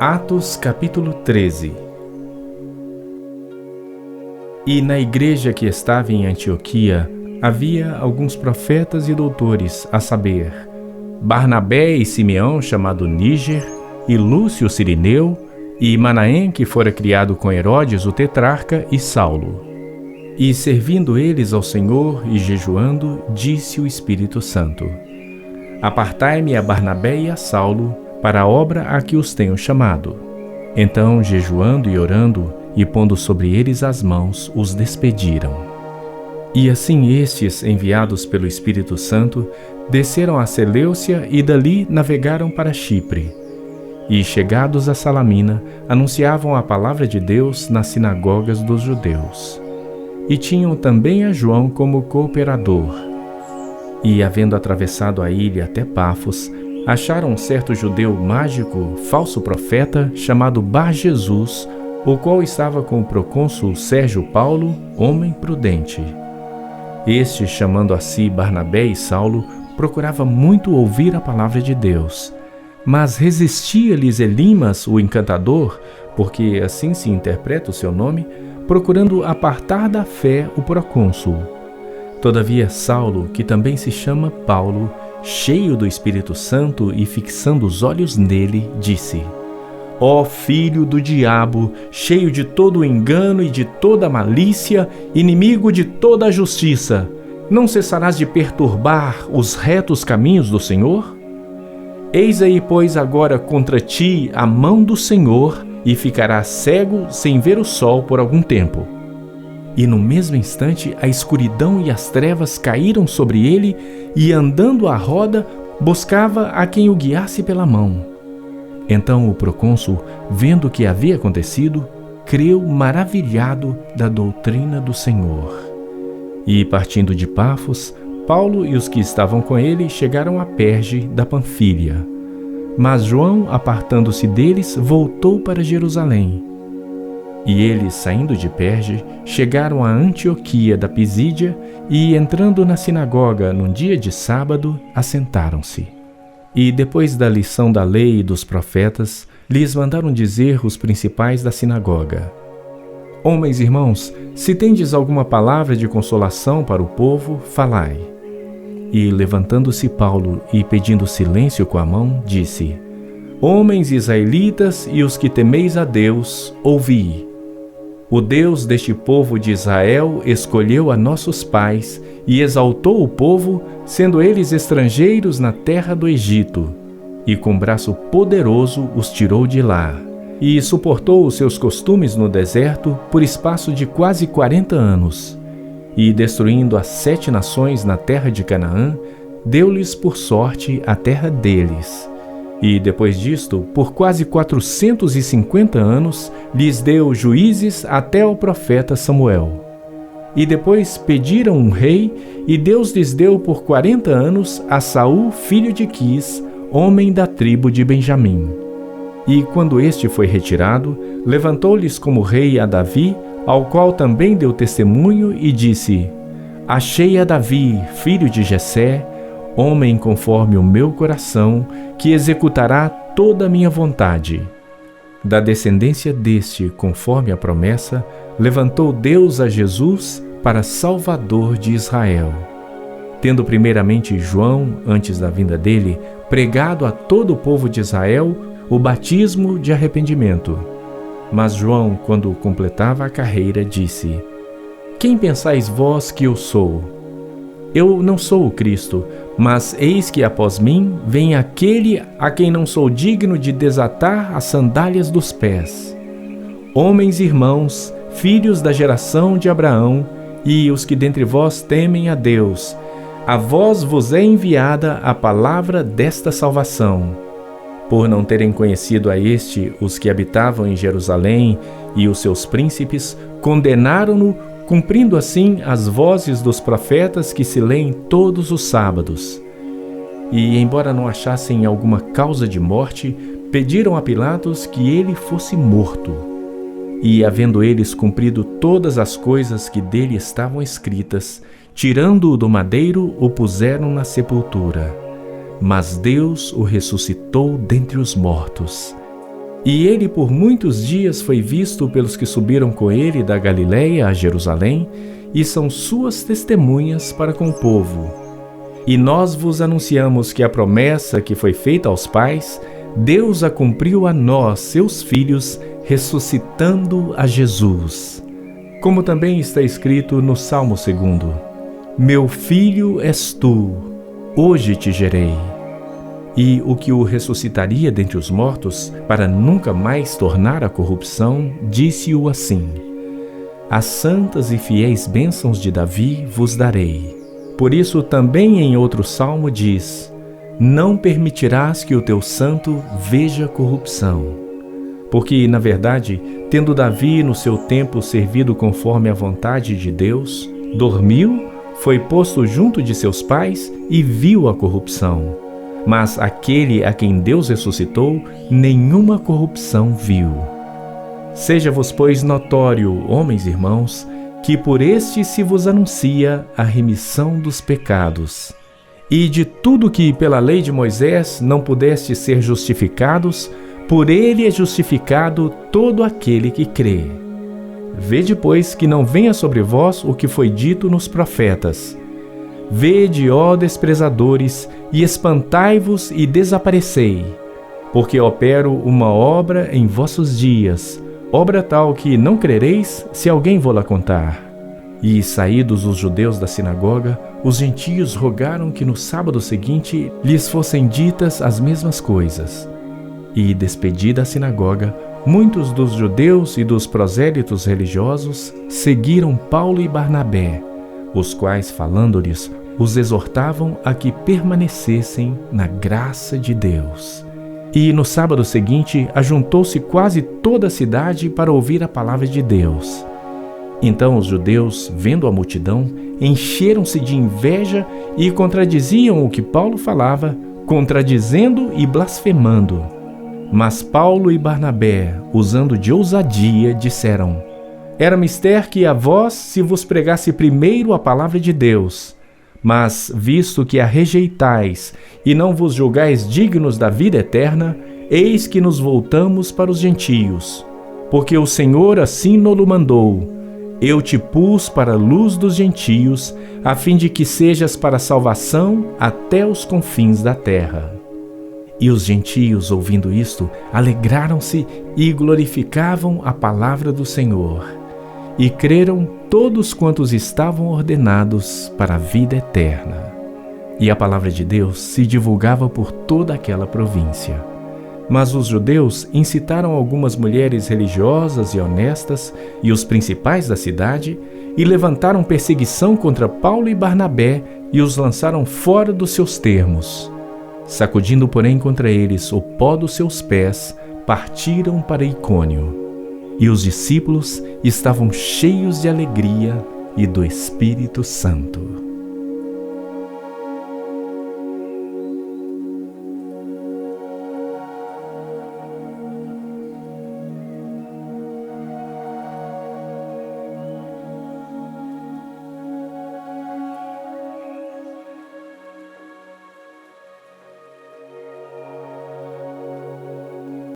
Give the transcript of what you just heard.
Atos capítulo 13. E na igreja que estava em Antioquia havia alguns profetas e doutores, a saber, Barnabé e Simeão, chamado Níger, e Lúcio Cirineu, e Manaém, que fora criado com Herodes o tetrarca, e Saulo. E servindo eles ao Senhor e jejuando, disse o Espírito Santo: Apartai-me a Barnabé e a Saulo para a obra a que os tenho chamado. Então, jejuando e orando, e pondo sobre eles as mãos, os despediram. E assim estes, enviados pelo Espírito Santo, desceram a Seleucia e dali navegaram para Chipre. E, chegados a Salamina, anunciavam a palavra de Deus nas sinagogas dos judeus. E tinham também a João como cooperador. E, havendo atravessado a ilha até Pafos, acharam um certo judeu mágico, falso profeta, chamado Bar-Jesus, o qual estava com o procônsul Sérgio Paulo, homem prudente. Este, chamando a si Barnabé e Saulo, procurava muito ouvir a palavra de Deus. Mas resistia-lhes Elimas, o encantador, porque assim se interpreta o seu nome, procurando apartar da fé o procônsul. Todavia Saulo, que também se chama Paulo, cheio do Espírito Santo e fixando os olhos nele, disse: Ó filho do diabo, cheio de todo o engano e de toda a malícia, inimigo de toda a justiça, não cessarás de perturbar os retos caminhos do Senhor? Eis aí, pois, agora contra ti a mão do Senhor, e ficarás cego sem ver o sol por algum tempo. E no mesmo instante a escuridão e as trevas caíram sobre ele, e andando à roda, buscava a quem o guiasse pela mão. Então o procônsul, vendo o que havia acontecido, creu maravilhado da doutrina do Senhor. E partindo de Pafos, Paulo e os que estavam com ele chegaram a Perge da Panfília. Mas João, apartando-se deles, voltou para Jerusalém. E eles, saindo de Perge, chegaram a Antioquia da Pisídia e, entrando na sinagoga num dia de sábado, assentaram-se. E, depois da lição da lei e dos profetas, lhes mandaram dizer os principais da sinagoga: Homens e irmãos, se tendes alguma palavra de consolação para o povo, falai. E, levantando-se Paulo e pedindo silêncio com a mão, disse: Homens israelitas e os que temeis a Deus, ouvi. O Deus deste povo de Israel escolheu a nossos pais e exaltou o povo, sendo eles estrangeiros na terra do Egito, e com braço poderoso os tirou de lá, e suportou os seus costumes no deserto por espaço de quase 40 anos. E, destruindo as 7 nações na terra de Canaã, deu-lhes por sorte a terra deles. E, depois disto, por quase 450 anos, lhes deu juízes até ao profeta Samuel. E depois pediram um rei, e Deus lhes deu por 40 anos a Saul, filho de Quis, homem da tribo de Benjamim. E, quando este foi retirado, levantou-lhes como rei a Davi, ao qual também deu testemunho, e disse: Achei a Davi, filho de Jessé, homem conforme o meu coração, que executará toda a minha vontade. Da descendência deste, conforme a promessa, levantou Deus a Jesus para Salvador de Israel. Tendo primeiramente João, antes da vinda dele, pregado a todo o povo de Israel o batismo de arrependimento. Mas João, quando completava a carreira, disse: Quem pensais vós que eu sou? Eu não sou o Cristo, mas eis que após mim vem aquele a quem não sou digno de desatar as sandálias dos pés. Homens e irmãos, filhos da geração de Abraão, e os que dentre vós temem a Deus, a vós vos é enviada a palavra desta salvação. Por não terem conhecido a este os que habitavam em Jerusalém e os seus príncipes, condenaram-no, cumprindo assim as vozes dos profetas que se leem todos os sábados. E, embora não achassem alguma causa de morte, pediram a Pilatos que ele fosse morto. E, havendo eles cumprido todas as coisas que dele estavam escritas, tirando-o do madeiro, o puseram na sepultura. Mas Deus o ressuscitou dentre os mortos. E ele por muitos dias foi visto pelos que subiram com ele da Galiléia a Jerusalém, e são suas testemunhas para com o povo. E nós vos anunciamos que a promessa que foi feita aos pais, Deus a cumpriu a nós, seus filhos, ressuscitando a Jesus. Como também está escrito no Salmo 2: Meu filho és tu, hoje te gerei. E o que o ressuscitaria dentre os mortos, para nunca mais tornar a corrupção, disse-o assim: As santas e fiéis bênçãos de Davi vos darei. Por isso também em outro salmo diz: Não permitirás que o teu santo veja corrupção. Porque, na verdade, tendo Davi no seu tempo servido conforme a vontade de Deus, dormiu, foi posto junto de seus pais e viu a corrupção. Mas aquele a quem Deus ressuscitou, nenhuma corrupção viu. Seja-vos, pois, notório, homens e irmãos, que por este se vos anuncia a remissão dos pecados. E de tudo que pela lei de Moisés não pudeste ser justificados, por ele é justificado todo aquele que crê. Vede, pois, que não venha sobre vós o que foi dito nos profetas: Vede, ó desprezadores, e espantai-vos e desaparecei, porque opero uma obra em vossos dias, obra tal que não crereis se alguém vô-la contar. E, saídos os judeus da sinagoga, os gentios rogaram que no sábado seguinte lhes fossem ditas as mesmas coisas. E, despedida a sinagoga, muitos dos judeus e dos prosélitos religiosos seguiram Paulo e Barnabé, os quais, falando-lhes, os exortavam a que permanecessem na graça de Deus. E no sábado seguinte ajuntou-se quase toda a cidade para ouvir a palavra de Deus. Então os judeus, vendo a multidão, encheram-se de inveja e contradiziam o que Paulo falava, contradizendo e blasfemando. Mas Paulo e Barnabé, usando de ousadia, disseram: Era mister que a vós se vos pregasse primeiro a palavra de Deus. Mas, visto que a rejeitais e não vos julgais dignos da vida eterna, eis que nos voltamos para os gentios. Porque o Senhor assim no-lo mandou: Eu te pus para a luz dos gentios, a fim de que sejas para salvação até os confins da terra. E os gentios, ouvindo isto, alegraram-se e glorificavam a palavra do Senhor. E creram todos quantos estavam ordenados para a vida eterna. E a palavra de Deus se divulgava por toda aquela província. Mas os judeus incitaram algumas mulheres religiosas e honestas e os principais da cidade, e levantaram perseguição contra Paulo e Barnabé e os lançaram fora dos seus termos. Sacudindo, porém, contra eles o pó dos seus pés, partiram para Icônio. E os discípulos estavam cheios de alegria e do Espírito Santo.